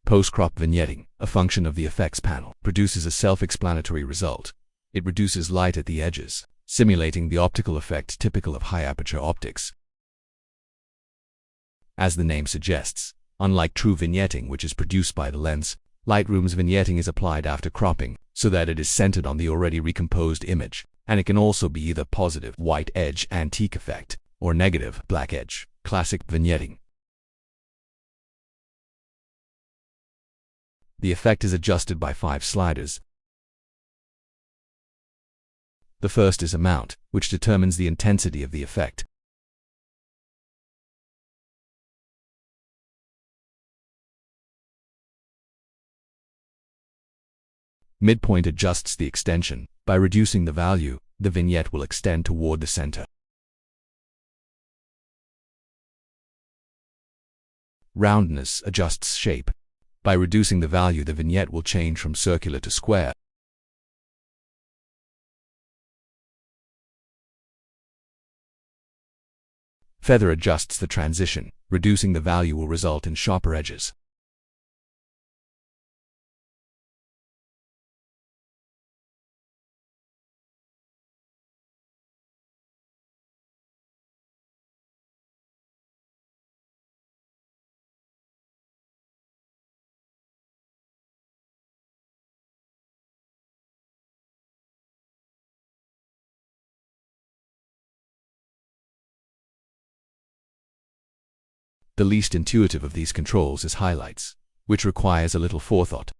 Post-crop vignetting, a function of the effects panel, produces a self-explanatory result. It reduces light at the edges, simulating the optical effect typical of high-aperture optics. As the name suggests, unlike true vignetting, which is produced by the lens, Lightroom's vignetting is applied after cropping, so that it is centered on the already recomposed image, and it can also be either positive white edge antique effect or negative black edge classic vignetting. The effect is adjusted by 5 sliders. The first is amount, which determines the intensity of the effect. Midpoint adjusts the extension. By reducing the value, the vignette will extend toward the center. Roundness adjusts shape. By reducing the value, the vignette will change from circular to square. Feather adjusts the transition. Reducing the value will result in sharper edges. The least intuitive of these controls is highlights, which requires a little forethought.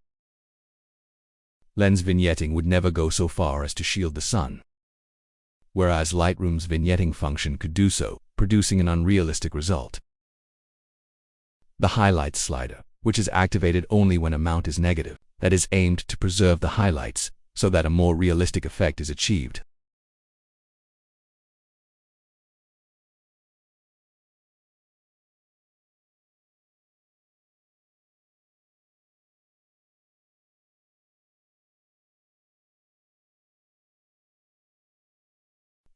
Lens vignetting would never go so far as to shield the sun, whereas Lightroom's vignetting function could do so, producing an unrealistic result. The highlights slider, which is activated only when amount is negative, that is aimed to preserve the highlights so that a more realistic effect is achieved.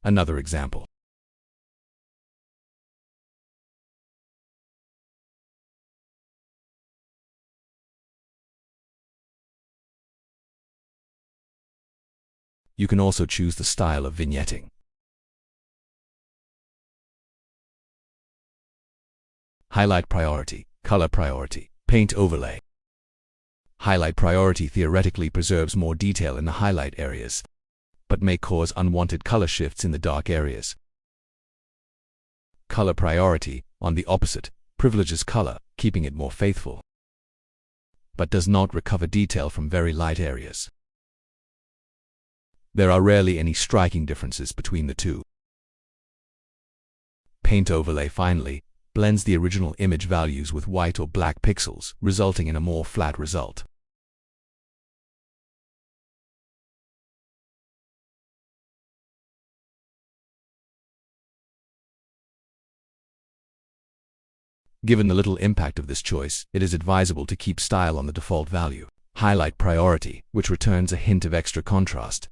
Another example. You can also choose the style of vignetting. Highlight priority, color priority, paint overlay. Highlight priority theoretically preserves more detail in the highlight areas, but may cause unwanted color shifts in the dark areas. Color priority, on the opposite, privileges color, keeping it more faithful, but does not recover detail from very light areas. There are rarely any striking differences between the two. Paint overlay, finally, blends the original image values with white or black pixels, resulting in a more flat result. Given the little impact of this choice, it is advisable to keep style on the default value, highlight priority, which returns a hint of extra contrast.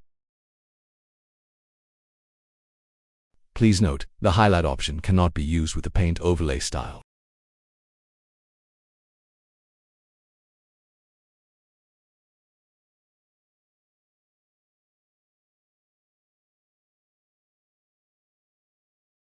Please note, the highlight option cannot be used with the paint overlay style.